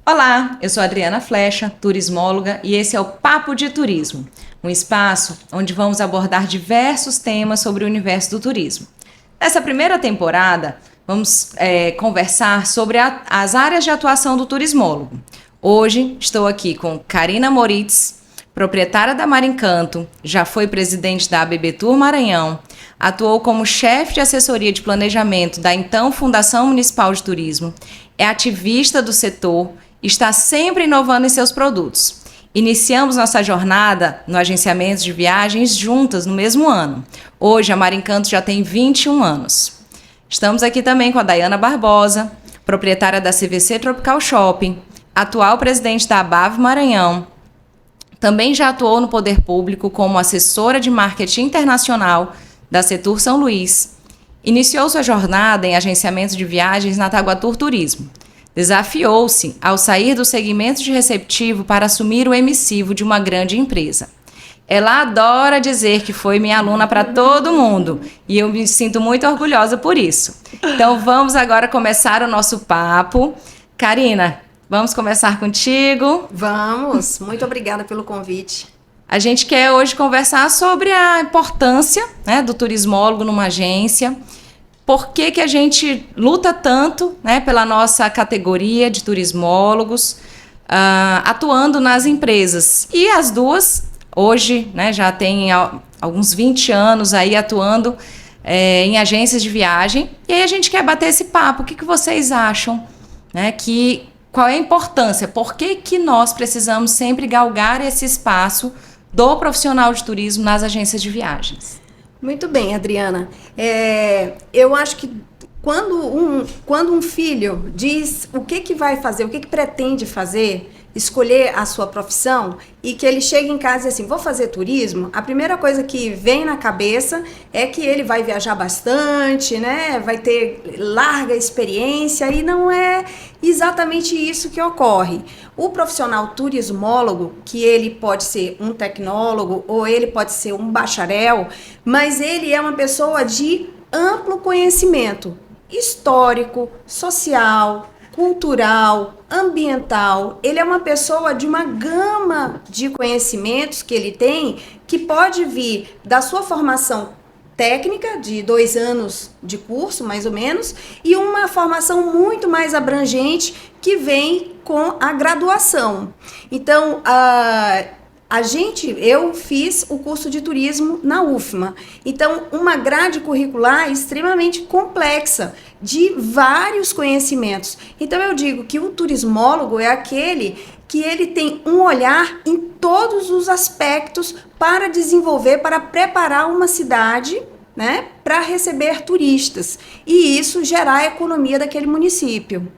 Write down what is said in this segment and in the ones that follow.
Olá, eu sou a Adriana Flecha, turismóloga, e esse é o Papo de Turismo, um espaço onde vamos abordar diversos temas sobre o universo do turismo. Nessa primeira temporada, vamos conversar sobre as áreas de atuação do turismólogo. Hoje estou aqui com Karina Moritz, proprietária da Mar Encanto, já foi presidente da ABB Tour Maranhão, atuou como chefe de assessoria de planejamento da então Fundação Municipal de Turismo, é ativista do setor, está sempre inovando em seus produtos. Iniciamos nossa jornada no agenciamento de viagens juntas no mesmo ano. Hoje a Mar Encanto já tem 21 anos. Estamos aqui também com a Dayana Barbosa, proprietária da CVC Tropical Shopping, atual presidente da ABAV Maranhão. Também já atuou no poder público como assessora de marketing internacional da Setur São Luís. Iniciou sua jornada em agenciamento de viagens na Taguatur Turismo. Desafiou-se ao sair do segmento de receptivo para assumir o emissivo de uma grande empresa. Ela adora dizer que foi minha aluna para todo mundo e eu me sinto muito orgulhosa por isso. Então vamos agora começar o nosso papo. Karina, vamos começar contigo? Vamos, muito obrigada pelo convite. A gente quer hoje conversar sobre a importância, né, do turismólogo numa agência. Por que a gente luta tanto, né, pela nossa categoria de turismólogos, atuando nas empresas? E as duas, hoje, né, já tem alguns 20 anos aí atuando em agências de viagem. E aí a gente quer bater esse papo. O que vocês acham? Né, qual é a importância? Por que nós precisamos sempre galgar esse espaço do profissional de turismo nas agências de viagens? Muito bem, Adriana. Eu acho que quando um filho diz o que vai fazer, o que pretende fazer, escolher a sua profissão, e que ele chega em casa e diz assim, vou fazer turismo, a primeira coisa que vem na cabeça é que ele vai viajar bastante, né? Vai ter larga experiência, e não é exatamente isso que ocorre. O profissional turismólogo, que ele pode ser um tecnólogo ou ele pode ser um bacharel, mas ele é uma pessoa de amplo conhecimento histórico, social, cultural, ambiental. Ele é uma pessoa de uma gama de conhecimentos que ele tem, que pode vir da sua formação técnica, de 2 anos de curso, mais ou menos, e uma formação muito mais abrangente que vem com a graduação. Então, eu fiz o curso de turismo na UFMA. Então, uma grade curricular extremamente complexa, de vários conhecimentos. Então, eu digo que o turismólogo é aquele que ele tem um olhar em todos os aspectos para desenvolver, para preparar uma cidade, né, para receber turistas. E isso gerar a economia daquele município.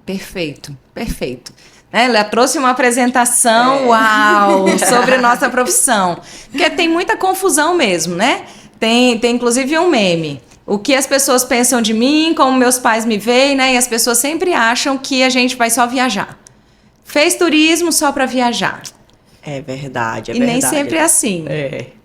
Perfeito, perfeito. Ela trouxe uma apresentação, uau, sobre nossa profissão. Porque tem muita confusão mesmo, né? Tem inclusive um meme. O que as pessoas pensam de mim, como meus pais me veem, né? E as pessoas sempre acham que a gente vai só viajar. Fez turismo só para viajar. É verdade, e nem sempre é assim.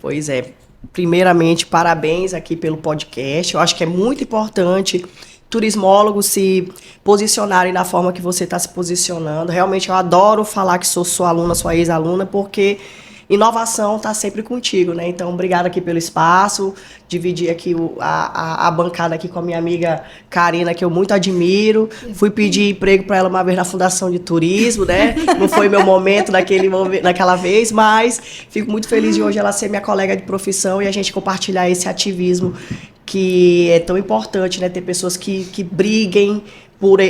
Pois é. Primeiramente, parabéns aqui pelo podcast. Eu acho que é muito importante turismólogos se posicionarem da forma que você está se posicionando. Realmente eu adoro falar que sou sua aluna, sua ex-aluna, porque inovação está sempre contigo, né? Então, obrigada aqui pelo espaço, dividir aqui a bancada aqui com a minha amiga Karina, que eu muito admiro. Fui pedir emprego para ela uma vez na Fundação de Turismo, né? Não foi meu momento naquela vez, mas fico muito feliz de hoje ela ser minha colega de profissão e a gente compartilhar esse ativismo que é tão importante, né? Ter pessoas que briguem,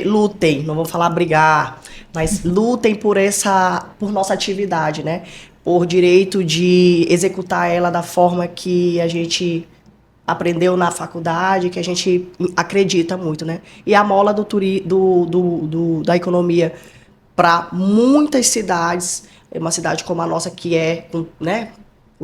lutem, não vou falar brigar, mas lutem por nossa atividade, né? Por direito de executar ela da forma que a gente aprendeu na faculdade, que a gente acredita muito, né? E a mola da economia para muitas cidades, uma cidade como a nossa que é, né,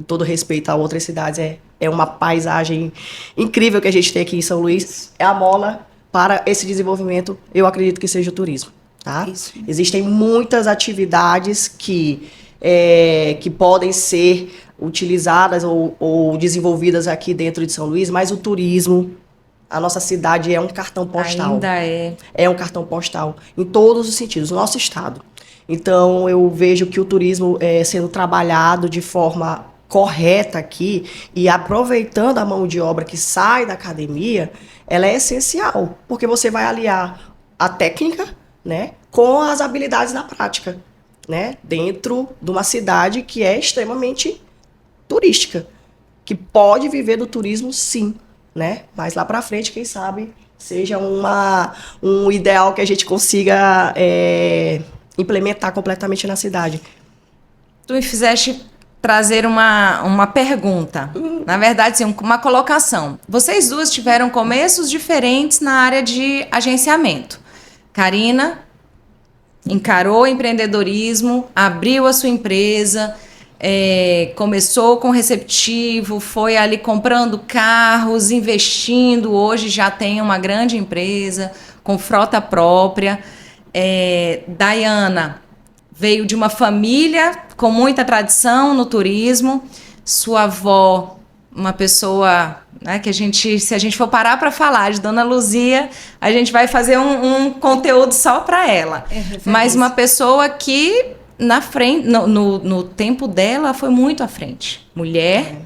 com todo respeito a outras cidades, é uma paisagem incrível que a gente tem aqui em São Luís. É a mola para esse desenvolvimento, eu acredito que seja o turismo. Tá? Existem muitas atividades que podem ser utilizadas ou desenvolvidas aqui dentro de São Luís, mas o turismo, a nossa cidade é um cartão postal. Ainda é. É um cartão postal em todos os sentidos, o nosso estado. Então, eu vejo que o turismo sendo trabalhado de forma correta aqui e aproveitando a mão de obra que sai da academia, ela é essencial, porque você vai aliar a técnica, né, com as habilidades da prática, né, dentro de uma cidade que é extremamente turística, que pode viver do turismo, sim, né, mas lá para frente, quem sabe, seja um ideal que a gente consiga implementar completamente na cidade. Tu me fizeste trazer uma pergunta, na verdade, sim, uma colocação. Vocês duas tiveram começos diferentes na área de agenciamento. Karina encarou o empreendedorismo, abriu a sua empresa, começou com receptivo, foi ali comprando carros, investindo, hoje já tem uma grande empresa com frota própria. Dayana veio de uma família com muita tradição no turismo. Sua avó, uma pessoa, né, que se a gente for parar para falar de Dona Luzia, a gente vai fazer um conteúdo só para ela. Mas uma pessoa que na frente, no tempo dela, foi muito à frente. Mulher,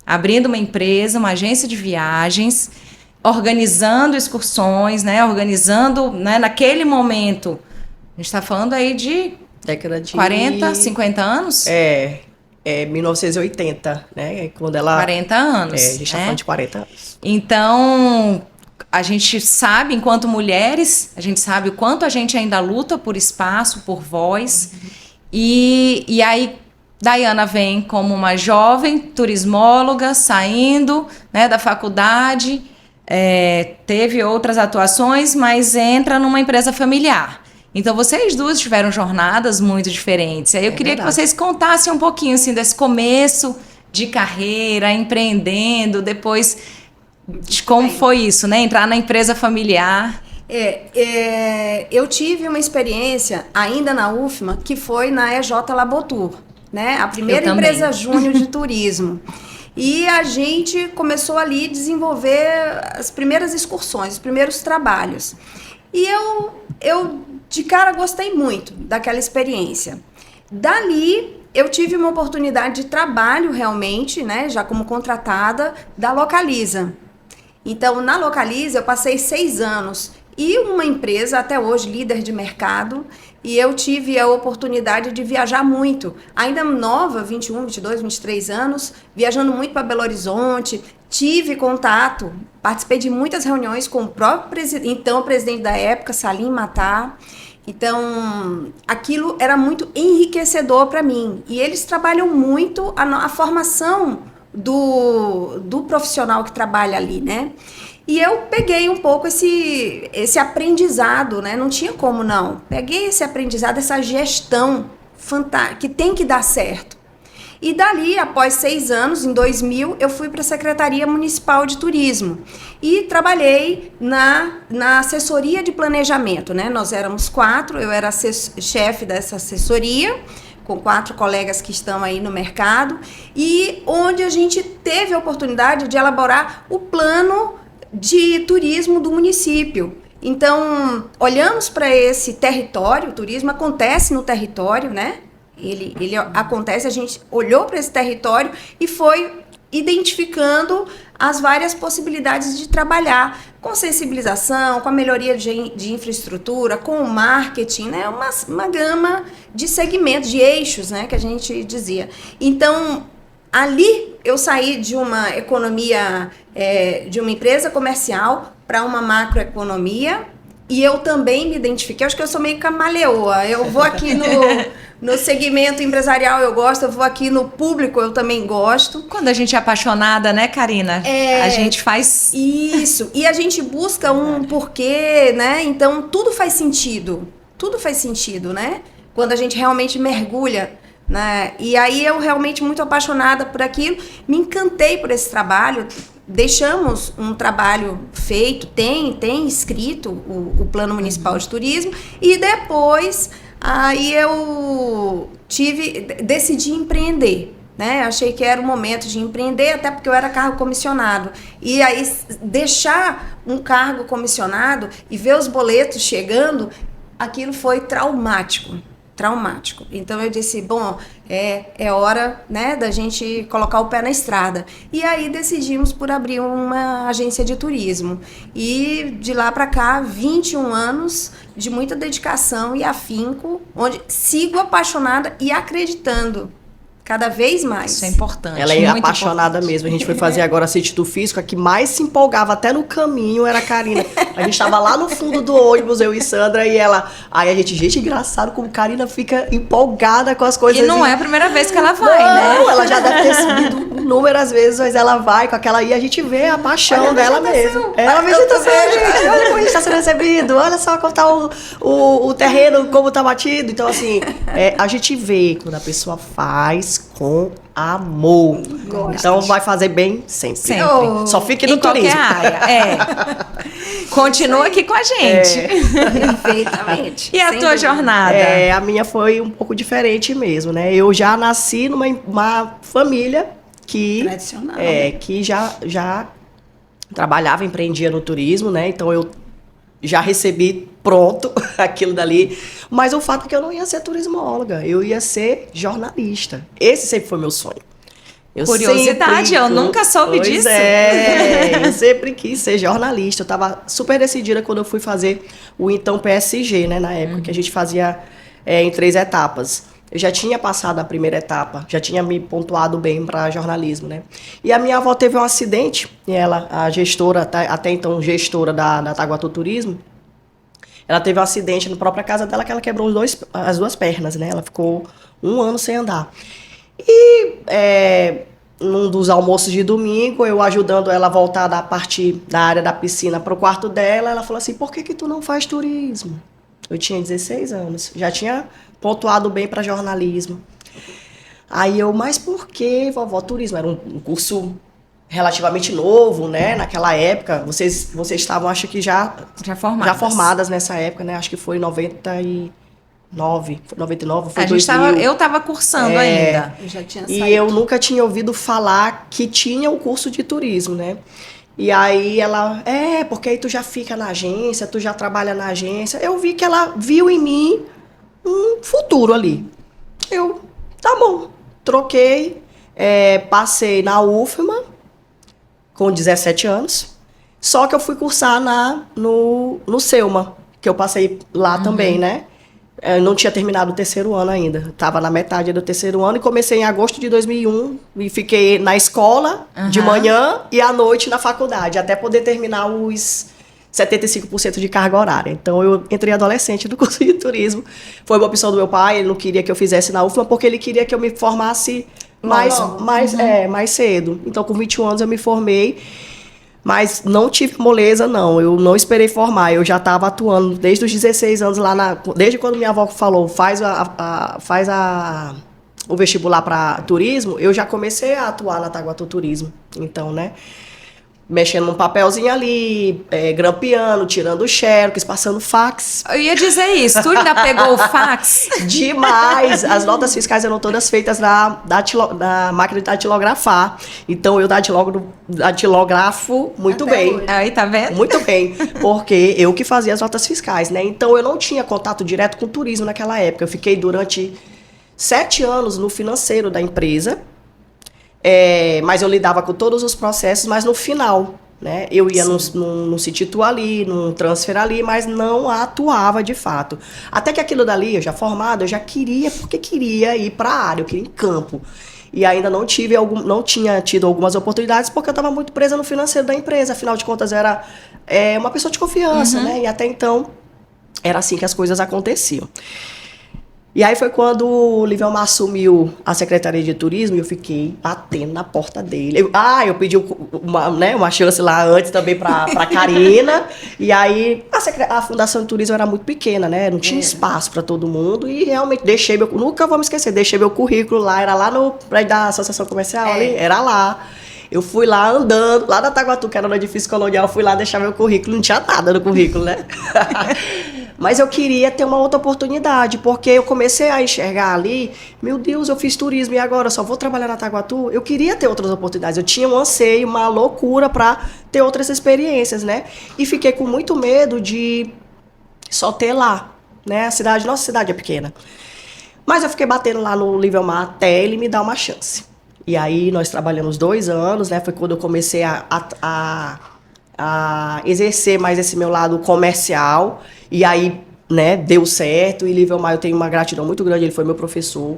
abrindo uma empresa, uma agência de viagens, organizando excursões, né, organizando, né, naquele momento. A gente está falando aí de década de 40, 50 anos? 1980, né? Quando ela 40 anos. A gente está falando de 40 anos. Então, a gente sabe, enquanto mulheres, a gente sabe o quanto a gente ainda luta por espaço, por voz. E aí, Dayana vem como uma jovem turismóloga, saindo, né, da faculdade, teve outras atuações, mas entra numa empresa familiar. Então, vocês duas tiveram jornadas muito diferentes. Aí eu queria que vocês contassem um pouquinho assim, desse começo de carreira, empreendendo, depois de como foi isso, né? Entrar na empresa familiar. Eu tive uma experiência ainda na UFMA, que foi na EJ Labotur, né? A primeira empresa júnior de turismo. E a gente começou ali a desenvolver as primeiras excursões, os primeiros trabalhos. E eu de cara gostei muito daquela experiência. Dali eu tive uma oportunidade de trabalho realmente, né, já como contratada da Localiza. Então na Localiza eu passei 6 anos e uma empresa até hoje líder de mercado, e eu tive a oportunidade de viajar muito, ainda nova, 21, 22, 23 anos, viajando muito para Belo Horizonte. Tive contato, participei de muitas reuniões com o próprio então presidente da época, Salim Matar. Então, aquilo era muito enriquecedor para mim. E eles trabalham muito a formação do profissional que trabalha ali, né? E eu peguei um pouco esse aprendizado, né? Não tinha como não. Peguei esse aprendizado, essa gestão fantástica, que tem que dar certo. E dali, após 6 anos, em 2000, eu fui para a Secretaria Municipal de Turismo e trabalhei na assessoria de planejamento, né? Nós éramos 4, eu era chefe dessa assessoria, com 4 colegas que estão aí no mercado, e onde a gente teve a oportunidade de elaborar o plano de turismo do município. Então, olhamos para esse território, o turismo acontece no território, né? Ele acontece, a gente olhou para esse território e foi identificando as várias possibilidades de trabalhar com sensibilização, com a melhoria de infraestrutura, com o marketing, né? Uma gama de segmentos, de eixos, né? Que a gente dizia. Então, ali eu saí de uma economia, de uma empresa comercial para uma macroeconomia, e eu também me identifiquei. Acho que eu sou meio camaleoa. Eu vou aqui no segmento empresarial, eu gosto, eu vou aqui no público, eu também gosto. Quando a gente é apaixonada, né, Karina? A gente faz... Isso, e a gente busca um porquê, né? Então, tudo faz sentido, né? Quando a gente realmente mergulha né? E aí eu realmente muito apaixonada por aquilo, me encantei por esse trabalho. Deixamos um trabalho feito, tem escrito o Plano Municipal de Turismo, e depois aí eu decidi empreender. Né? Achei que era o momento de empreender, até porque eu era cargo comissionado. E aí, deixar um cargo comissionado e ver os boletos chegando, aquilo foi traumático. Então eu disse, bom, é hora, né, da gente colocar o pé na estrada. E aí decidimos por abrir uma agência de turismo. E de lá para cá, 21 anos de muita dedicação e afinco, onde sigo apaixonada e acreditando cada vez mais. Isso é importante. Ela é apaixonada mesmo. A gente foi fazer agora a Sítio do Físico. A que mais se empolgava até no caminho era a Karina. A gente tava lá no fundo do ônibus, eu e Sandra, e ela... Aí a gente, engraçado como Karina fica empolgada com as coisas. E não é a primeira vez que ela vai, né? Não, ela já deve ter subido inúmeras vezes, mas ela vai com aquela... E a gente vê a paixão dela mesmo. É a visitação, gente. Olha como a gente tá sendo recebido. Olha só como tá o terreno, como tá batido. Então, assim, a gente vê quando a pessoa faz com amor. Então vai fazer bem sempre. Só fique no turismo. Em qualquer área. Continua aqui com a gente. Perfeitamente. E a tua jornada? A minha foi um pouco diferente mesmo, né? Eu já nasci numa família que... tradicional. Que já trabalhava, empreendia no turismo, né? Então eu já recebi pronto aquilo dali. Mas o fato é que eu não ia ser turismóloga, eu ia ser jornalista. Esse sempre foi meu sonho. Curiosidade, eu nunca soube disso. Eu sempre quis ser jornalista. Eu estava super decidida quando eu fui fazer o então PSG, né? Na época que a gente fazia em 3 etapas. Eu já tinha passado a primeira etapa, já tinha me pontuado bem para jornalismo, né? E a minha avó teve um acidente, e ela, a gestora, até então gestora da Taguatu Turismo, ela teve um acidente na própria casa dela que ela quebrou as 2 pernas, né? Ela ficou 1 ano sem andar. E num dos almoços de domingo, eu ajudando ela a voltar da parte da área da piscina para o quarto dela, ela falou assim, por que tu não faz turismo? Eu tinha 16 anos, já tinha pontuado bem para jornalismo. Aí eu, mas por que, vovó, turismo? Era um curso relativamente novo, né? Naquela época, vocês estavam, acho que já formadas nessa época, né? Acho que foi em 99, foi 2000. Eu estava cursando ainda. Eu já tinha saído. E eu nunca tinha ouvido falar que tinha o curso de turismo, né? E aí ela, porque aí tu já fica na agência, tu já trabalha na agência. Eu vi que ela viu em mim um futuro ali. Eu, tá bom, troquei, passei na UFMA com 17 anos, só que eu fui cursar no Selma, que eu passei lá também, né? Eu não tinha terminado o 3º ano ainda, estava na metade do 3º ano e comecei em agosto de 2001 e fiquei na escola de manhã e à noite na faculdade, até poder terminar os 75% de carga horária. Então eu entrei adolescente no curso de turismo, foi uma opção do meu pai, ele não queria que eu fizesse na UFMA porque ele queria que eu me formasse mais cedo. Então com 21 anos eu me formei. Mas não tive moleza, não. Eu não esperei formar. Eu já estava atuando desde os 16 anos lá desde quando minha avó falou, faz o vestibular para turismo, eu já comecei a atuar na Taguatu Turismo. Então, né? Mexendo num papelzinho ali, grampeando, tirando o xerox, passando fax. Eu ia dizer isso, tu ainda pegou o fax? Demais! As notas fiscais eram todas feitas na máquina de datilografar. Então eu datilografo muito até bem. Hoje. Aí, tá vendo? Muito bem, porque eu que fazia as notas fiscais, né? Então eu não tinha contato direto com o turismo naquela época. Eu fiquei durante 7 anos no financeiro da empresa. Mas eu lidava com todos os processos, mas no final, né? Eu ia num Cititu ali, num transfer ali, mas não atuava de fato. Até que aquilo dali, eu já formada, eu já queria ir para a área, eu queria ir em campo. E ainda não tinha tido algumas oportunidades, porque eu estava muito presa no financeiro da empresa. Afinal de contas, era uma pessoa de confiança, né? E até então, era assim que as coisas aconteciam. E aí foi quando o Livelmar assumiu a Secretaria de Turismo e eu fiquei batendo na porta dele. Eu pedi uma chance lá antes também pra Karina. E aí a Fundação de Turismo era muito pequena, né? Não tinha espaço para todo mundo. E realmente nunca vou me esquecer, deixei meu currículo lá, era lá no prédio da Associação Comercial, ali, era lá. Eu fui lá andando, lá da Taguatu, que era no edifício colonial, fui lá deixar meu currículo, não tinha nada no currículo, né? Mas eu queria ter uma outra oportunidade, porque eu comecei a enxergar ali, meu Deus, eu fiz turismo e agora eu só vou trabalhar na Taguatu? Eu queria ter outras oportunidades, eu tinha um anseio, uma loucura para ter outras experiências, né? E fiquei com muito medo de só ter lá, né? Nossa cidade é pequena. Mas eu fiquei batendo lá no Livelmar até ele me dar uma chance. E aí nós trabalhamos 2 anos, né? Foi quando eu comecei a exercer mais esse meu lado comercial. E aí, né, deu certo. E Livelmar, eu tenho uma gratidão muito grande, ele foi meu professor.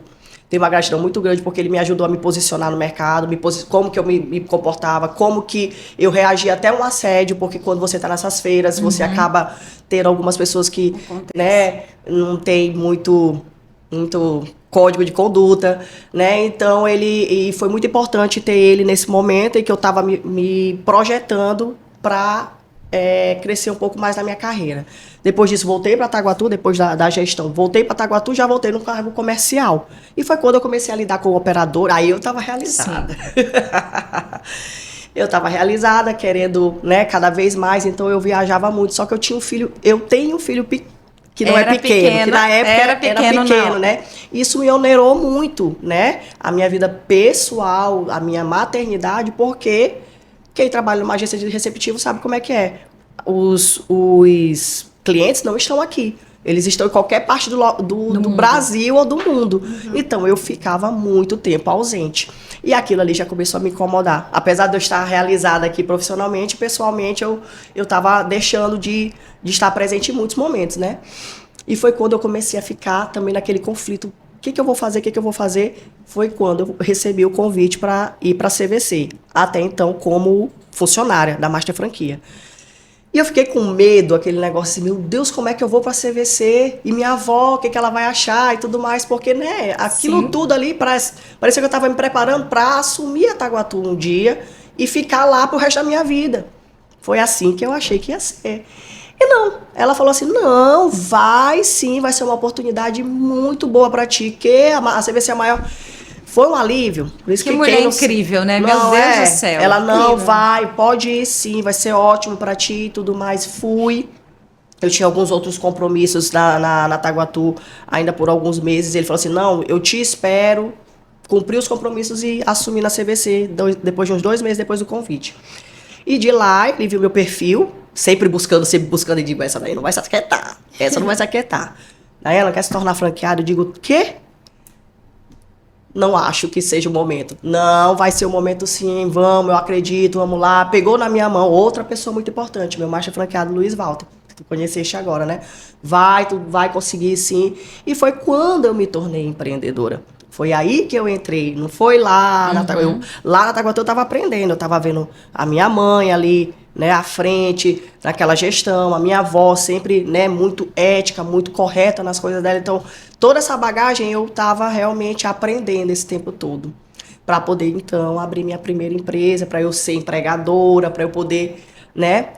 Tenho uma gratidão muito grande porque ele me ajudou a me posicionar no mercado, como que eu me comportava, como que eu reagia até um assédio, porque quando você está nessas feiras, você acaba tendo algumas pessoas que, né, não tem muito código de conduta, né? Então e foi muito importante ter ele nesse momento em que eu estava me projetando para crescer um pouco mais na minha carreira. Depois disso, voltei para Taguatu, depois da gestão, voltei para Taguatu, já voltei no cargo comercial. E foi quando eu comecei a lidar com o operador, aí eu estava realizada. Eu estava realizada, querendo, né, cada vez mais, então eu viajava muito, só que eu tenho um filho que não é pequeno, que na época era pequeno, né? Isso me onerou muito, né? A minha vida pessoal, a minha maternidade, porque quem trabalha numa agência de receptivo sabe como é que é. Os clientes não estão aqui. Eles estão em qualquer parte do Brasil ou do mundo. Então, eu ficava muito tempo ausente. E aquilo ali já começou a me incomodar. Apesar de eu estar realizada aqui profissionalmente, pessoalmente, eu estava deixando de estar presente em muitos momentos, né? E foi quando eu comecei a ficar também naquele conflito. O que eu vou fazer? O que eu vou fazer? Foi quando eu recebi o convite para ir para a CVC. Até então, como funcionária da Master Franquia. E eu fiquei com medo, aquele negócio assim, meu Deus, como é que eu vou pra CVC? E minha avó, o que ela vai achar e tudo mais? Porque, né, aquilo tudo ali, parecia que eu tava me preparando pra assumir a Taguatu um dia e ficar lá pro resto da minha vida. Foi assim que eu achei que ia ser. E não, ela falou assim, não, vai sim, vai ser uma oportunidade muito boa pra ti, que a CVC é a maior... Foi um alívio. Por isso que mulher incrível, né? Meu Deus do céu. Ela não vai, pode ir sim, vai ser ótimo pra ti e tudo mais. Fui. Eu tinha alguns outros compromissos na Taguatu ainda por alguns meses. Ele falou assim, não, eu te espero cumprir os compromissos e assumir na CVC depois de uns 2 meses depois do convite. E de lá, ele viu meu perfil, sempre buscando, e digo, essa daí não vai se aquietar. Essa não vai se aquietar. Daí ela quer se tornar franqueada, eu digo, quê? Não acho que seja o momento. Não, vai ser o momento sim, vamos, eu acredito, vamos lá. Pegou na minha mão outra pessoa muito importante, meu master franqueado Luiz Walter. Tu conheceste agora, né? Tu vai conseguir sim. E foi quando eu me tornei empreendedora. Foi aí que eu entrei, não foi lá na Taguatu. Lá na Taguatu eu estava aprendendo, eu estava vendo a minha mãe ali, né, à frente, naquela gestão, a minha avó sempre, né, muito ética, muito correta nas coisas dela. Então, toda essa bagagem eu estava realmente aprendendo esse tempo todo. Para poder, então, abrir minha primeira empresa, para eu ser empregadora, para eu poder, né,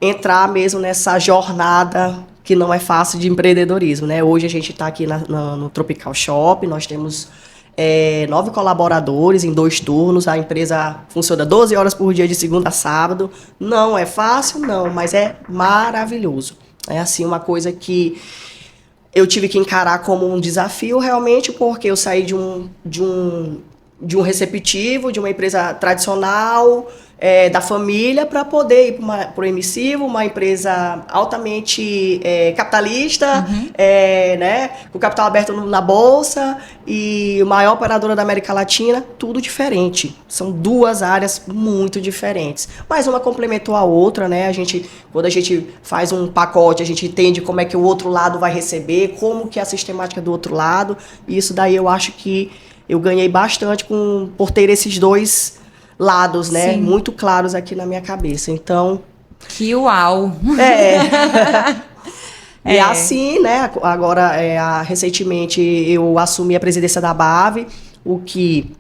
entrar mesmo nessa jornada que não é fácil de empreendedorismo, né? Hoje a gente está aqui no Tropical Shop, nós temos 9 colaboradores em 2 turnos, a empresa funciona 12 horas por dia de segunda a sábado. Não é fácil, não, mas é maravilhoso. É assim uma coisa que eu tive que encarar como um desafio realmente, porque eu saí de um receptivo, de uma empresa tradicional, da família, para poder ir para o emissivo, uma empresa altamente capitalista, né, com capital aberto na bolsa e maior operadora da América Latina, tudo diferente. São 2 áreas muito diferentes. Mas uma complementou a outra, né? Quando a gente faz um pacote, a gente entende como é que o outro lado vai receber, como que é a sistemática do outro lado. E isso daí eu acho que eu ganhei bastante por ter esses 2 lados, né? Sim. Muito claros aqui na minha cabeça. Então... Que uau! E assim, né, agora, recentemente, eu assumi a presidência da BAV, o que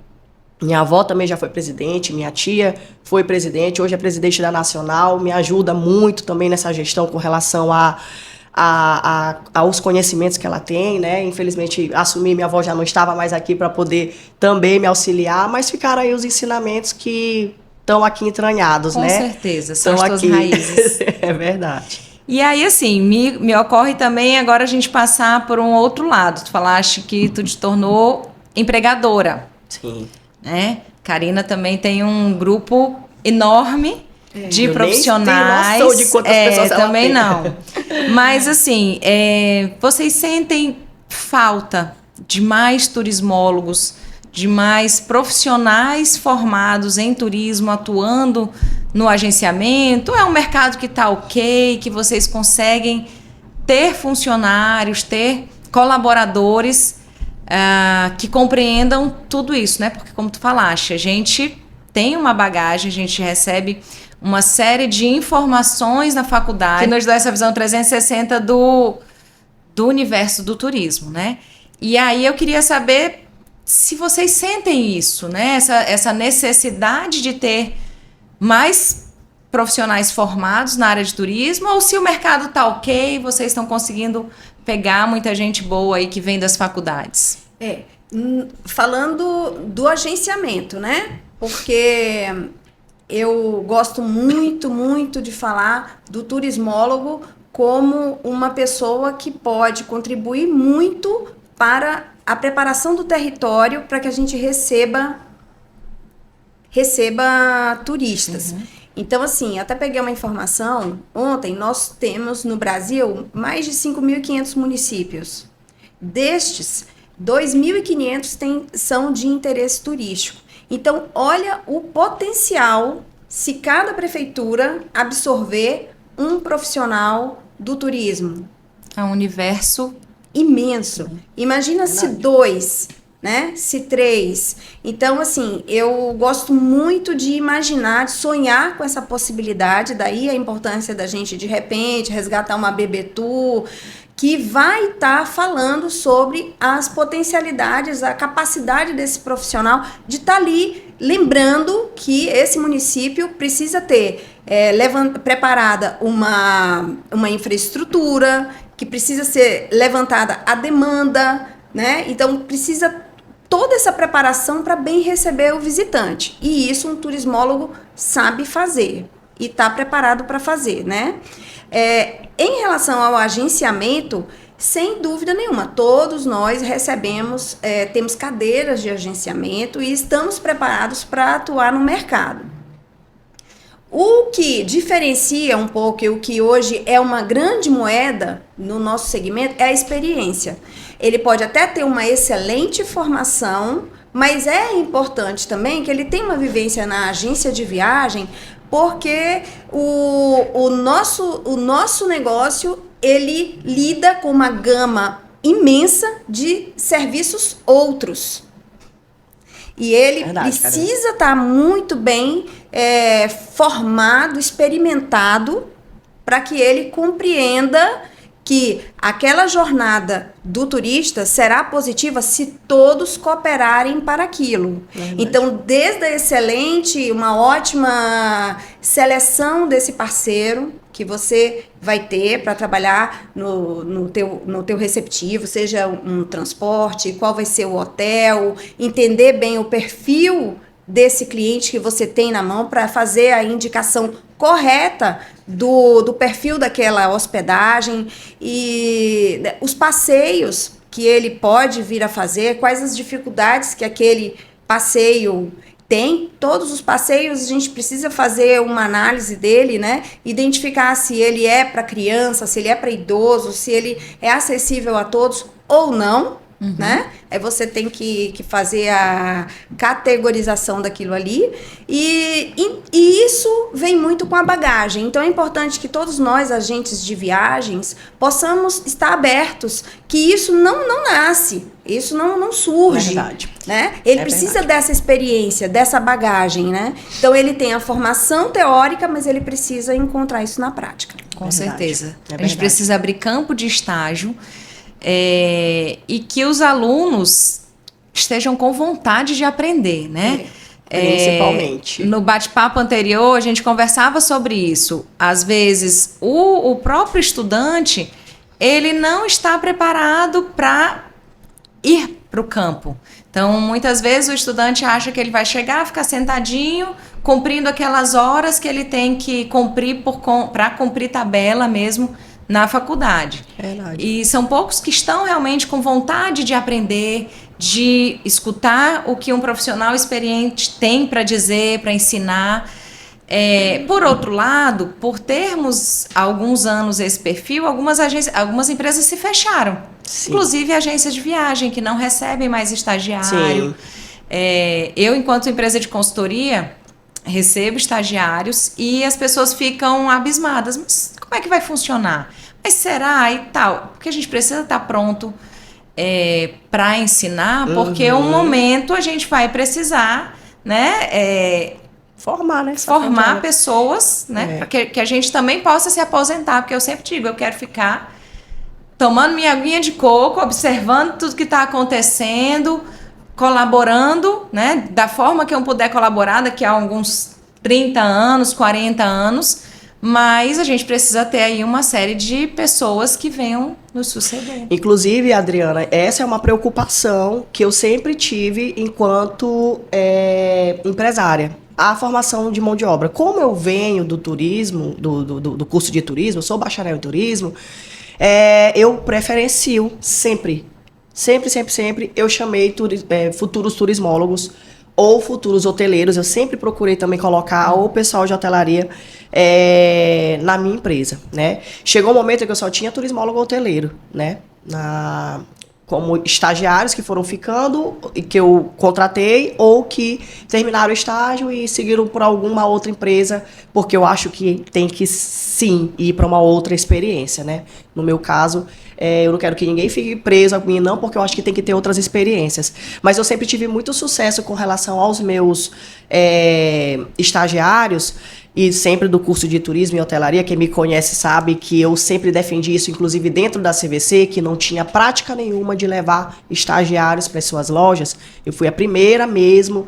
minha avó também já foi presidente, minha tia foi presidente, hoje é presidente da Nacional, me ajuda muito também nessa gestão com relação aos conhecimentos que ela tem, né? Infelizmente, assumi, minha avó já não estava mais aqui para poder também me auxiliar, mas ficaram aí os ensinamentos que estão aqui entranhados, com né? Com certeza, são as tuas aqui. raízes. É verdade. E aí, assim, me ocorre também agora a gente passar por um outro lado. Tu falaste que tu te tornou empregadora. Sim. Né? Karina também tem um grupo enorme de eu profissionais. Nem tenho noção de quantas pessoas ela também tem. não. Mas, assim, vocês sentem falta de mais turismólogos, de mais profissionais formados em turismo atuando no agenciamento? É um mercado que está ok, que vocês conseguem ter funcionários, ter colaboradores que compreendam tudo isso, né? Porque, como tu falaste, a gente tem uma bagagem, a gente recebe uma série de informações na faculdade que nos dá essa visão 360 do universo do turismo, né? E aí eu queria saber se vocês sentem isso, né? Essa necessidade de ter mais profissionais formados na área de turismo, ou se o mercado está ok, vocês estão conseguindo pegar muita gente boa aí que vem das faculdades. Falando do agenciamento, né? Porque eu gosto muito, muito de falar do turismólogo como uma pessoa que pode contribuir muito para a preparação do território para que a gente receba turistas. Uhum. Então, assim, até peguei uma informação, ontem nós temos no Brasil mais de 5.500 municípios. Destes, 2.500 são de interesse turístico. Então, olha o potencial se cada prefeitura absorver um profissional do turismo. É um universo imenso. Imagina se 2, né? Se 3. Então, assim, eu gosto muito de imaginar, de sonhar com essa possibilidade. Daí a importância da gente, de repente, resgatar uma Bebetu, que vai estar falando sobre as potencialidades, a capacidade desse profissional de estar ali, lembrando que esse município precisa ter preparada uma infraestrutura, que precisa ser levantada a demanda, né? Então, precisa toda essa preparação para bem receber o visitante. E isso um turismólogo sabe fazer e está preparado para fazer, né? Em relação ao agenciamento, sem dúvida nenhuma, todos nós recebemos, temos cadeiras de agenciamento e estamos preparados para atuar no mercado. O que diferencia um pouco e o que hoje é uma grande moeda no nosso segmento é a experiência. Ele pode até ter uma excelente formação, mas é importante também que ele tenha uma vivência na agência de viagem, porque o nosso negócio, ele lida com uma gama imensa de serviços outros. E ele precisa estar muito bem formado, experimentado, para que ele compreenda que aquela jornada do turista será positiva se todos cooperarem para aquilo. Verdade. Então, desde a excelente, uma ótima seleção desse parceiro que você vai ter para trabalhar no teu receptivo, seja um transporte, qual vai ser o hotel, entender bem o perfil desse cliente que você tem na mão para fazer a indicação correta do perfil daquela hospedagem e os passeios que ele pode vir a fazer, quais as dificuldades que aquele passeio tem. Todos os passeios a gente precisa fazer uma análise dele, né? Identificar se ele é para criança, se ele é para idoso, se ele é acessível a todos ou não. Uhum. Né? Aí você tem que fazer a categorização daquilo ali e isso vem muito com a bagagem. Então é importante que todos nós, agentes de viagens, possamos estar abertos, que isso não nasce, isso não surge. Verdade. Né? Ele precisa dessa experiência, dessa bagagem, né? Então ele tem a formação teórica, mas ele precisa encontrar isso na prática. Com Verdade. certeza. É A gente verdade. precisa abrir campo de estágio e que os alunos estejam com vontade de aprender, né? Principalmente. No bate-papo anterior, a gente conversava sobre isso. Às vezes, o próprio estudante, ele não está preparado para ir para o campo. Então, muitas vezes o estudante acha que ele vai chegar, ficar sentadinho, cumprindo aquelas horas que ele tem que cumprir para cumprir tabela mesmo na faculdade. Verdade. E são poucos que estão realmente com vontade de aprender, de escutar o que um profissional experiente tem para dizer, para ensinar. Por outro lado, por termos há alguns anos esse perfil, algumas empresas se fecharam. Sim. Inclusive agências de viagem que não recebem mais estagiário. Sim. Eu, enquanto empresa de consultoria, recebo estagiários e as pessoas ficam abismadas. Mas como é que vai funcionar? Mas será e tal? Porque a gente precisa estar pronto para ensinar, porque um momento a gente vai precisar, né? Formar, né? Formar pessoas, né? Para que a gente também possa se aposentar, porque eu sempre digo, eu quero ficar tomando minha aguinha de coco, observando tudo que está acontecendo, colaborando, né? Da forma que eu puder colaborar daqui a alguns 30 anos, 40 anos, mas a gente precisa ter aí uma série de pessoas que venham nos suceder. Inclusive, Adriana, essa é uma preocupação que eu sempre tive enquanto empresária. A formação de mão de obra. Como eu venho do turismo, do curso de turismo, eu sou bacharel em turismo, eu preferencio sempre, eu chamei futuros turismólogos ou futuros hoteleiros. Eu sempre procurei também colocar o pessoal de hotelaria na minha empresa, né? Chegou um momento que eu só tinha turismólogo hoteleiro, né? Como estagiários que foram ficando e que eu contratei ou que terminaram o estágio e seguiram por alguma outra empresa, porque eu acho que tem que sim ir para uma outra experiência, né? No meu caso, eu não quero que ninguém fique preso a mim, não, porque eu acho que tem que ter outras experiências. Mas eu sempre tive muito sucesso com relação aos meus estagiários, e sempre do curso de turismo e hotelaria. Quem me conhece sabe que eu sempre defendi isso, inclusive dentro da CVC, que não tinha prática nenhuma de levar estagiários para as suas lojas. Eu fui a primeira mesmo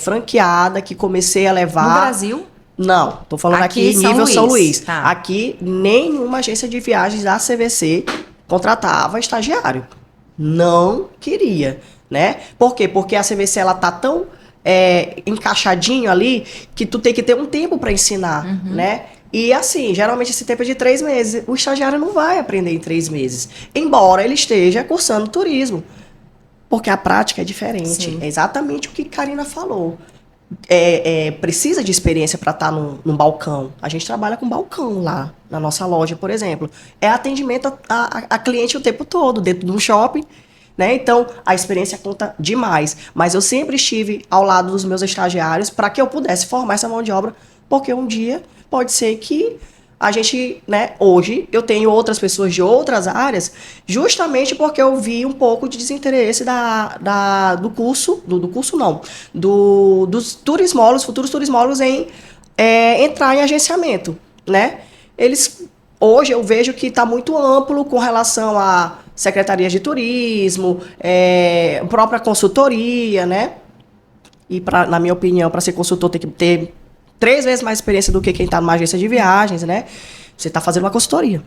franqueada que comecei a levar... No Brasil? Não, tô falando aqui São nível Luís. São Luís. Tá. Aqui, nenhuma agência de viagens da CVC contratava estagiário. Não queria, né? Por quê? Porque a CVC, ela tá tão encaixadinho ali que tu tem que ter um tempo para ensinar, né? E assim, geralmente esse tempo é de 3 meses. O estagiário não vai aprender em 3 meses, embora ele esteja cursando turismo. Porque a prática é diferente. Sim. É exatamente o que Karina falou. Precisa de experiência para estar num balcão. A gente trabalha com balcão lá na nossa loja, por exemplo. É atendimento a cliente o tempo todo, dentro de um shopping, né? Então, a experiência conta demais. Mas eu sempre estive ao lado dos meus estagiários para que eu pudesse formar essa mão de obra, porque um dia pode ser que a gente, né, hoje eu tenho outras pessoas de outras áreas, justamente porque eu vi um pouco de desinteresse do curso, dos turismólogos, futuros turismólogos em entrar em agenciamento, né? Hoje eu vejo que está muito amplo com relação a secretarias de turismo, própria consultoria, né? E, na minha opinião, para ser consultor tem que ter 3 vezes mais experiência do que quem está numa agência de viagens, né? Você está fazendo uma consultoria.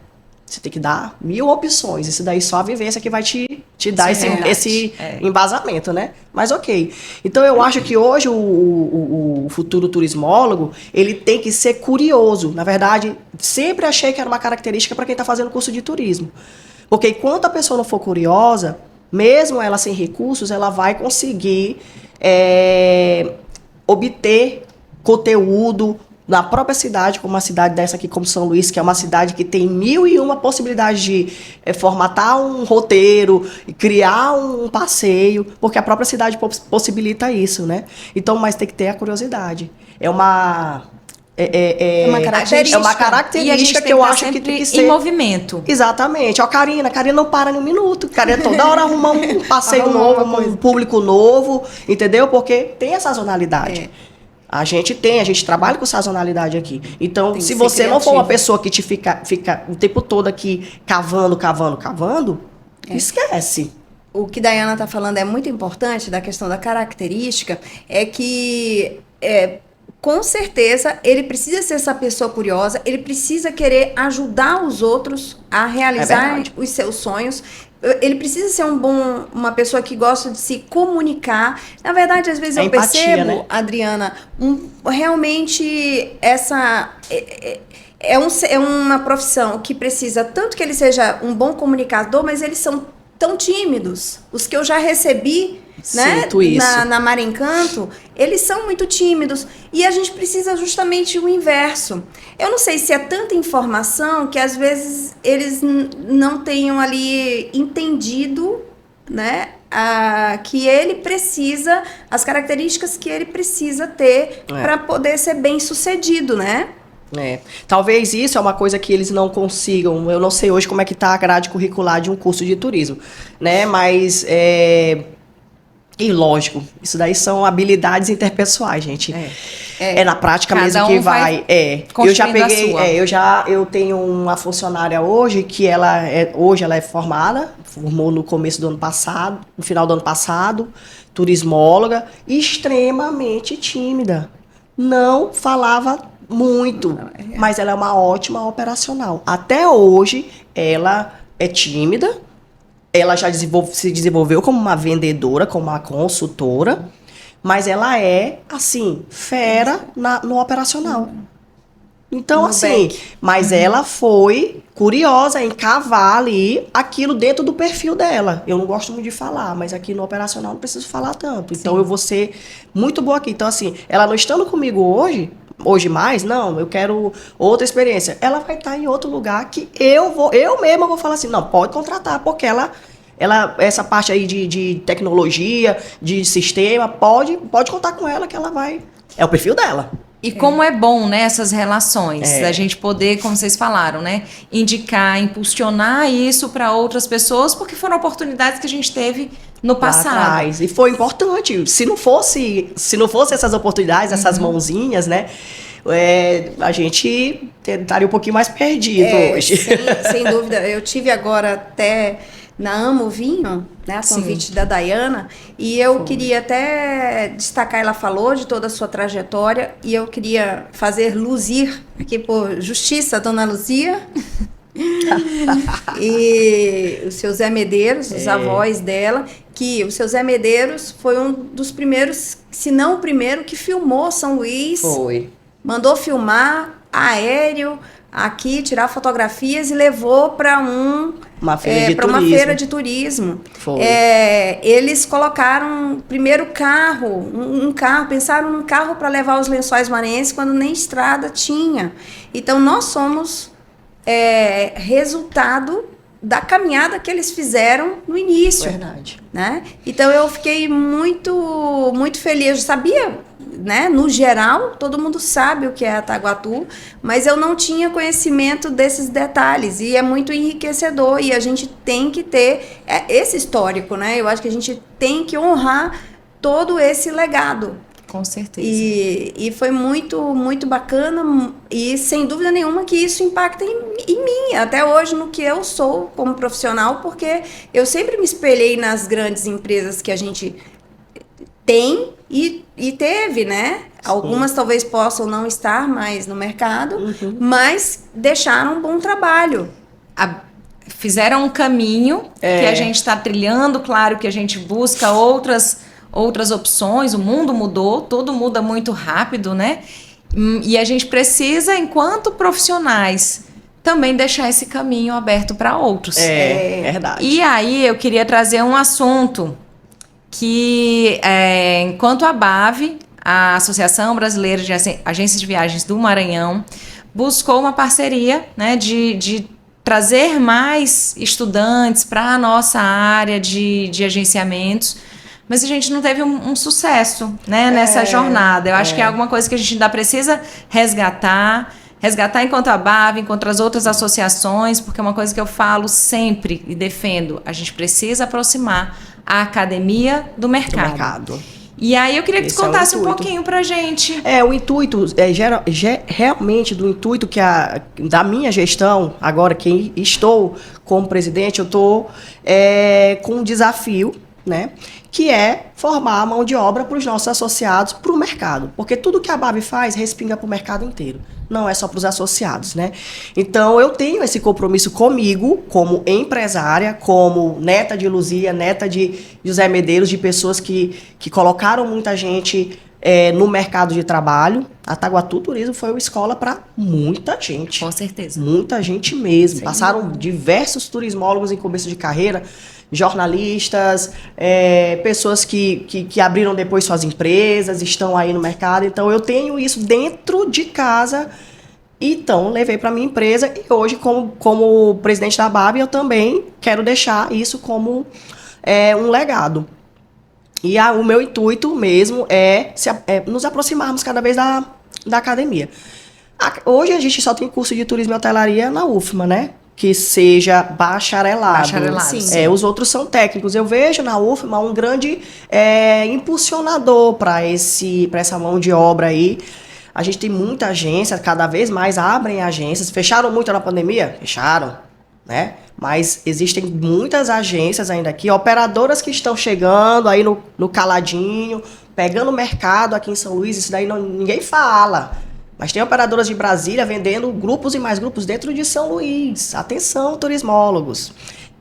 Você tem que dar 1000 opções. Isso daí só a vivência que vai te dar esse embasamento, né? Mas ok. Então, eu acho que hoje o futuro turismólogo, ele tem que ser curioso. Na verdade, sempre achei que era uma característica para quem está fazendo curso de turismo. Porque enquanto a pessoa não for curiosa, mesmo ela sem recursos, ela vai conseguir obter conteúdo na própria cidade, como uma cidade dessa aqui, como São Luís, que é uma cidade que tem 1001 possibilidades de formatar um roteiro, criar um passeio, porque a própria cidade possibilita isso, né? Então, mas tem que ter a curiosidade. É uma característica que eu acho que tem que ser em movimento. Exatamente. Ó, Karina não para em um minuto. Karina toda hora arruma um passeio novo, um público novo, entendeu? Porque tem a sazonalidade. A gente trabalha com sazonalidade aqui. Então, Tem se que você ser não for uma criativo. pessoa que te fica o tempo todo aqui cavando, esquece. O que Dayana está falando é muito importante da questão da característica, é que com certeza ele precisa ser essa pessoa curiosa, ele precisa querer ajudar os outros a realizar os seus sonhos. Ele precisa ser uma pessoa que gosta de se comunicar. Na verdade, às vezes eu empatia, percebo, né? Adriana, realmente essa é uma profissão que precisa tanto que ele seja um bom comunicador, mas eles são tão tímidos. Os que eu já recebi, né, Sinto isso. na Mar Encanto, eles são muito tímidos. E a gente precisa justamente o inverso. Eu não sei se é tanta informação que às vezes eles não tenham ali entendido, né, que ele precisa, as características que ele precisa ter para poder ser bem sucedido, né? Talvez isso é uma coisa que eles não consigam. Eu não sei hoje como é que está a grade curricular de um curso de turismo, né? Mas e lógico, isso daí são habilidades interpessoais, gente. É na prática Cada mesmo que um vai Eu já construindo a peguei, sua. eu tenho uma funcionária hoje que hoje ela é formada, formou no começo do ano passado, no final do ano passado, turismóloga, extremamente tímida. Não falava muito, mas ela é uma ótima operacional. Até hoje, ela é tímida, ela já se desenvolveu como uma vendedora, como uma consultora, mas ela é, assim, fera no operacional. Então, assim, mas ela foi curiosa em cavar ali aquilo dentro do perfil dela. Eu não gosto muito de falar, mas aqui no operacional não preciso falar tanto. Então, eu vou ser muito boa aqui. Então, assim, ela não estando comigo hoje mais, não, eu quero outra experiência. Ela vai estar em outro lugar que eu mesma vou falar assim, não, pode contratar, porque ela essa parte aí de tecnologia, de sistema, pode contar com ela que ela vai... É o perfil dela. E como é bom, né, essas relações, da gente poder, como vocês falaram, né, indicar, impulsionar isso para outras pessoas, porque foram oportunidades que a gente teve no passado. Lá atrás. E foi importante. Se não fosse essas oportunidades, essas mãozinhas, né, a gente estaria um pouquinho mais perdido hoje. Sem dúvida. Eu tive agora até na Amo Vinho, né, a convite da Dayana, e eu queria até destacar, ela falou de toda a sua trajetória, e eu queria fazer luzir aqui por justiça, Dona Luzia, e o seu Zé Medeiros, os avós dela, que o seu Zé Medeiros foi um dos primeiros, se não o primeiro, que filmou São Luís. Foi. Mandou filmar aéreo aqui, tirar fotografias e levou para uma feira de uma turismo. feira de turismo. Foi. Eles colocaram primeiro um carro, pensaram num carro para levar os Lençóis Maranhenses quando nem estrada tinha. Então nós somos resultado da caminhada que eles fizeram no início. Verdade. Né? Então eu fiquei muito, muito feliz. Eu sabia, né? No geral, todo mundo sabe o que é Ataguatu, mas eu não tinha conhecimento desses detalhes, e é muito enriquecedor, e a gente tem que ter esse histórico, né? Eu acho que a gente tem que honrar todo esse legado. Com certeza. E foi muito, muito bacana, e sem dúvida nenhuma que isso impacta em mim, até hoje, no que eu sou como profissional, porque eu sempre me espelhei nas grandes empresas que a gente tem e teve, né? Sim. Algumas talvez possam não estar mais no mercado, mas deixaram um bom trabalho. Fizeram um caminho que a gente está trilhando, claro que a gente busca outras opções, o mundo mudou, tudo muda muito rápido, né? E a gente precisa, enquanto profissionais, também deixar esse caminho aberto para outros. Verdade. E aí eu queria trazer um assunto que, enquanto a ABAV, a Associação Brasileira de Agências de Viagens do Maranhão, buscou uma parceria, né, de trazer mais estudantes para a nossa área de agenciamentos, mas a gente não teve um sucesso, né, nessa jornada. Eu acho que é alguma coisa que a gente ainda precisa resgatar enquanto a ABAV, enquanto as outras associações, porque é uma coisa que eu falo sempre e defendo, a gente precisa aproximar a academia do mercado. E aí eu queria que tu Esse é o contasse um intuito. pouquinho pra gente. O intuito, realmente do intuito da minha gestão, agora que estou como presidente, eu estou com um desafio, né, que é formar a mão de obra para os nossos associados, para o mercado. Porque tudo que a BAB faz respinga para o mercado inteiro. Não é só para os associados, né? Então, eu tenho esse compromisso comigo, como empresária, como neta de Luzia, neta de José Medeiros, de pessoas que colocaram muita gente no mercado de trabalho. A Taguatu Turismo foi uma escola para muita gente. Com certeza. Muita gente mesmo. Sem Passaram dúvida. diversos turismólogos em começo de carreira, jornalistas, pessoas que abriram depois suas empresas, estão aí no mercado. Então, eu tenho isso dentro de casa. Então, levei para minha empresa e hoje, como presidente da BAB, eu também quero deixar isso como um legado. E o meu intuito mesmo é nos aproximarmos cada vez da academia. Hoje a gente só tem curso de turismo e hotelaria na UFMA, né? Que seja bacharelado. Sim. Os outros são técnicos. Eu vejo na UFMA um grande impulsionador para essa mão de obra aí. A gente tem muita agência, cada vez mais abrem agências. Fecharam muito na pandemia? Fecharam, né? Mas existem muitas agências ainda aqui, operadoras que estão chegando aí no caladinho, pegando mercado aqui em São Luís. Isso daí ninguém fala. Mas tem operadoras de Brasília vendendo grupos e mais grupos dentro de São Luís. Atenção, turismólogos.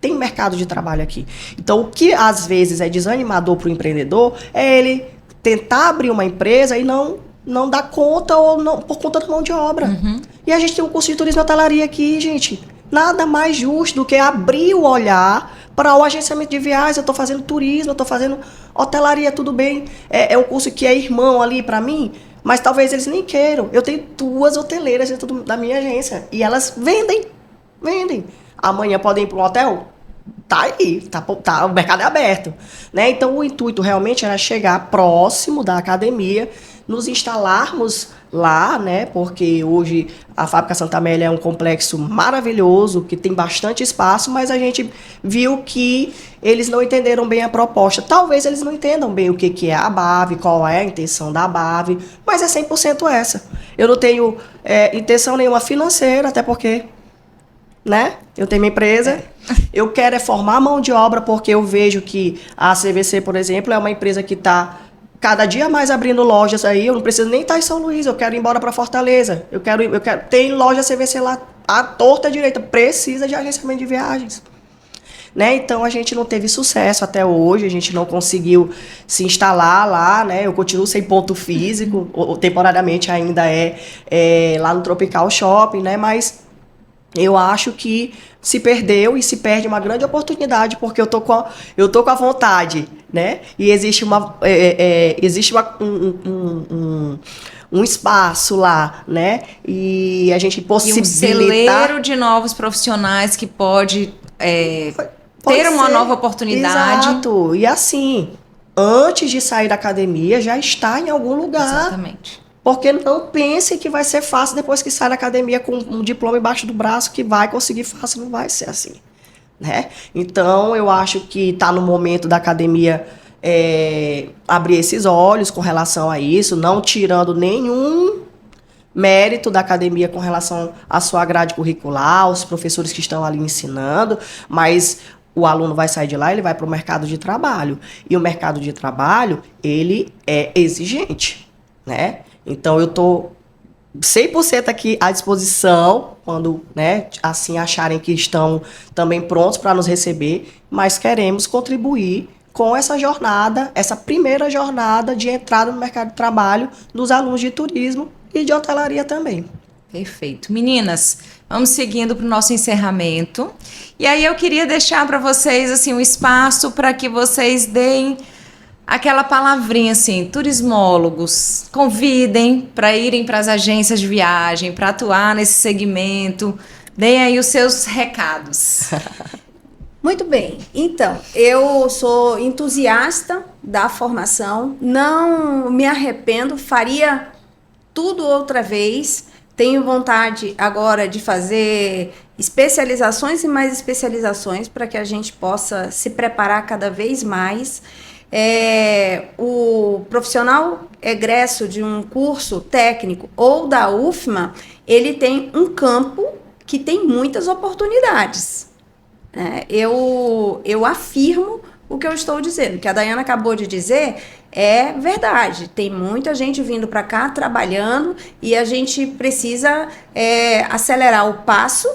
Tem mercado de trabalho aqui. Então, o que às vezes é desanimador para o empreendedor é ele tentar abrir uma empresa e não dar conta ou não, por conta da mão de obra. Uhum. E a gente tem um curso de turismo e hotelaria aqui, gente. Nada mais justo do que abrir o olhar para o agenciamento de viagens. Eu estou fazendo turismo, eu estou fazendo hotelaria, tudo bem. É um curso que é irmão ali para mim, mas talvez eles nem queiram. Eu tenho 2 hoteleiras dentro da minha agência e elas vendem. Amanhã podem ir para um hotel? Tá aí, o mercado é aberto, né? Então, o intuito realmente era chegar próximo da academia, nos instalarmos lá, né? Porque hoje a Fábrica Santa Amélia é um complexo maravilhoso, que tem bastante espaço, mas a gente viu que eles não entenderam bem a proposta. Talvez eles não entendam bem o que é a BAV, qual é a intenção da BAV, mas é 100% essa. Eu não tenho intenção nenhuma financeira, até porque, né? Eu tenho minha empresa. Eu quero formar a mão de obra, porque eu vejo que a CVC, por exemplo, é uma empresa que está cada dia mais abrindo lojas aí. Eu não preciso nem estar em São Luís, eu quero ir embora para Fortaleza. Eu quero. Tem loja CVC lá, à torta à direita, precisa de agenciamento de viagens. Né? Então a gente não teve sucesso até hoje, a gente não conseguiu se instalar lá, né? Eu continuo sem ponto físico, temporariamente ainda lá no Tropical Shopping, né? Mas eu acho que se perdeu e se perde uma grande oportunidade, porque eu tô com a vontade, né? E existe um espaço lá, né? E a gente possibilita... E um celeiro de novos profissionais que pode ter uma nova oportunidade. Exato. E assim, antes de sair da academia, já está em algum lugar. Exatamente. Porque não pense que vai ser fácil depois que sai da academia com um diploma embaixo do braço, que vai conseguir fácil. Não vai ser assim, né? Então, eu acho que está no momento da academia abrir esses olhos com relação a isso, não tirando nenhum mérito da academia com relação à sua grade curricular, aos professores que estão ali ensinando, mas o aluno vai sair de lá, ele vai para o mercado de trabalho. E o mercado de trabalho, ele é exigente, né? Então, eu estou 100% aqui à disposição, quando, né, assim acharem que estão também prontos para nos receber, mas queremos contribuir com essa jornada, essa primeira jornada de entrada no mercado de trabalho dos alunos de turismo e de hotelaria também. Perfeito. Meninas, vamos seguindo para o nosso encerramento. E aí eu queria deixar para vocês assim, um espaço para que vocês deem aquela palavrinha assim, turismólogos, convidem para irem para as agências de viagem, para atuar nesse segmento. Deem aí os seus recados. Muito bem. Então, eu sou entusiasta da formação, não me arrependo, faria tudo outra vez. Tenho vontade agora de fazer especializações e mais especializações para que a gente possa se preparar cada vez mais. O profissional egresso de um curso técnico ou da UFMA, ele tem um campo que tem muitas oportunidades. Eu afirmo o que eu estou dizendo, que a Daiana acabou de dizer é verdade. Tem muita gente vindo para cá trabalhando e a gente precisa acelerar o passo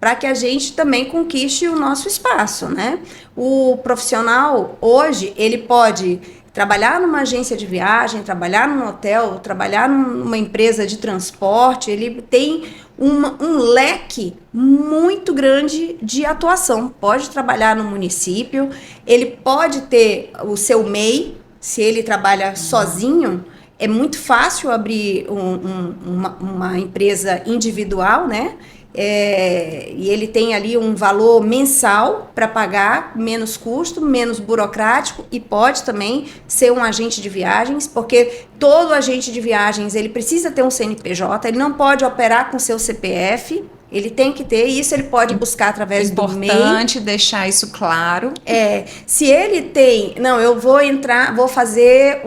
para que a gente também conquiste o nosso espaço, né? O profissional hoje, ele pode trabalhar numa agência de viagem, trabalhar num hotel, trabalhar numa empresa de transporte, ele tem um leque muito grande de atuação. Pode trabalhar no município, ele pode ter o seu MEI, se ele trabalha sozinho, é muito fácil abrir uma empresa individual, né? E ele tem ali um valor mensal para pagar, menos custo, menos burocrático, e pode também ser um agente de viagens, porque todo agente de viagens ele precisa ter um CNPJ, ele não pode operar com seu CPF, ele tem que ter, e isso ele pode buscar através do MEI. Importante deixar isso claro. Se ele tem, não, eu vou fazer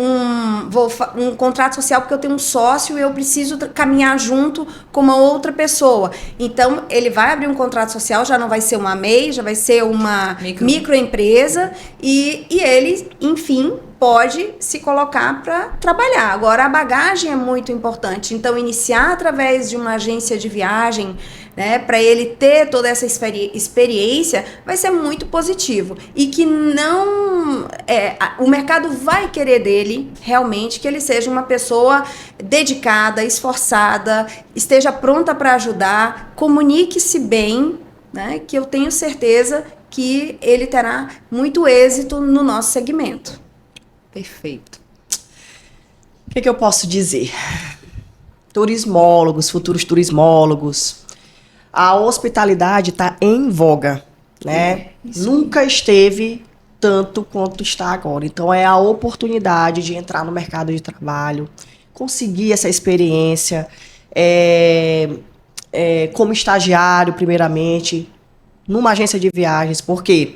um contrato social porque eu tenho um sócio e eu preciso caminhar junto com uma outra pessoa. Então, ele vai abrir um contrato social, já não vai ser uma MEI, já vai ser uma microempresa e ele, enfim, pode se colocar para trabalhar. Agora, a bagagem é muito importante. Então, iniciar através de uma agência de viagem, né, para ele ter toda essa experiência, vai ser muito positivo. E que não... o mercado vai querer dele, realmente, que ele seja uma pessoa dedicada, esforçada, esteja pronta para ajudar, comunique-se bem, né, que eu tenho certeza que ele terá muito êxito no nosso segmento. Perfeito. O que eu posso dizer? Turismólogos, futuros turismólogos, a hospitalidade está em voga, né? Nunca esteve tanto quanto está agora. Então, é a oportunidade de entrar no mercado de trabalho, conseguir essa experiência, como estagiário, primeiramente, numa agência de viagens, porque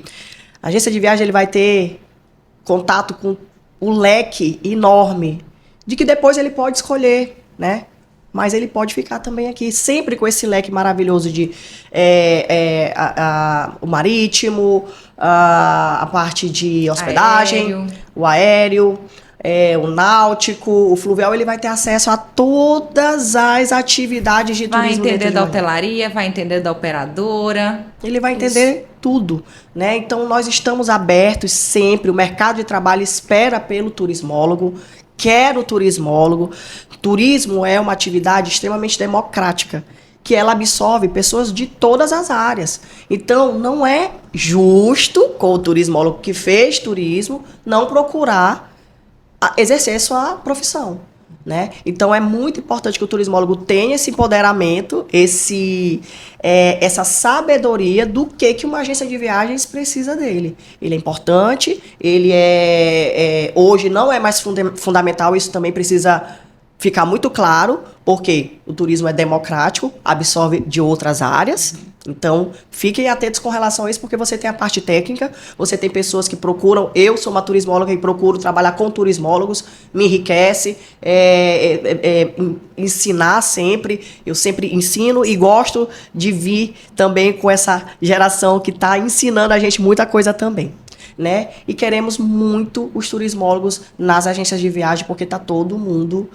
a agência de viagem ele vai ter contato com o leque enorme de que depois ele pode escolher, né? Mas ele pode ficar também aqui, sempre com esse leque maravilhoso de o marítimo, a parte de hospedagem, o aéreo, o náutico, o fluvial, ele vai ter acesso a todas as atividades de turismo. Vai entender da hotelaria, vai entender da operadora. Ele vai entender tudo, né? Então, nós estamos abertos sempre, o mercado de trabalho espera pelo turismólogo, quer o turismólogo. Turismo é uma atividade extremamente democrática, que ela absorve pessoas de todas as áreas. Então, não é justo com o turismólogo que fez turismo não procurar exercer sua profissão, né? Então, é muito importante que o turismólogo tenha esse empoderamento, essa sabedoria do que uma agência de viagens precisa dele. Ele é importante, ele hoje não é mais fundamental, isso também precisa ficar muito claro, porque o turismo é democrático, absorve de outras áreas. Então, fiquem atentos com relação a isso, porque você tem a parte técnica, você tem pessoas que procuram, eu sou uma turismóloga e procuro trabalhar com turismólogos, me enriquece, ensinar sempre, eu sempre ensino e gosto de vir também com essa geração que está ensinando a gente muita coisa também, né? E queremos muito os turismólogos nas agências de viagem, porque está todo mundo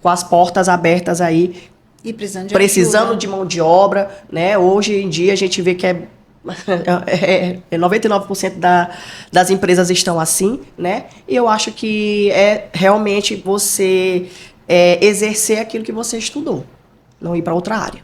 com as portas abertas aí, e precisando de mão de obra, né? Hoje em dia a gente vê que 99% das empresas estão assim, né? E eu acho que realmente você exercer aquilo que você estudou, não ir para outra área.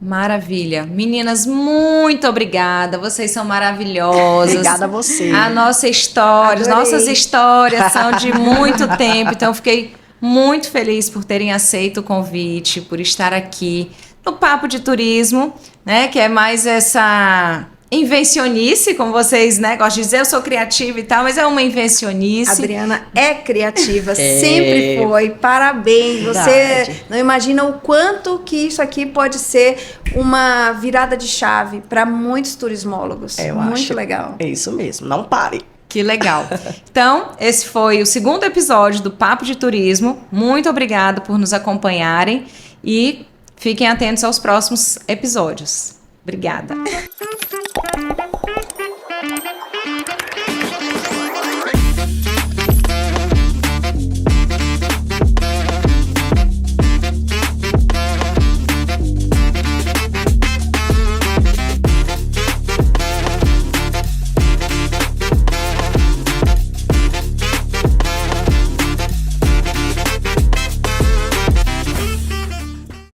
Maravilha. Meninas, muito obrigada. Vocês são maravilhosas. Obrigada a você. A nossa história, as nossas histórias são de muito tempo, então eu fiquei muito feliz por terem aceito o convite, por estar aqui no Papo de Turismo, né? Que é mais essa invencionice, como vocês, né, gostam de dizer, eu sou criativa e tal, mas é uma invencionice. A Adriana é criativa, sempre foi. Parabéns. Você não imagina o quanto que isso aqui pode ser uma virada de chave para muitos turismólogos. Muito legal. É isso mesmo. Não pare. Que legal. Então, esse foi o segundo episódio do Papo de Turismo. Muito obrigada por nos acompanharem e fiquem atentos aos próximos episódios. Obrigada.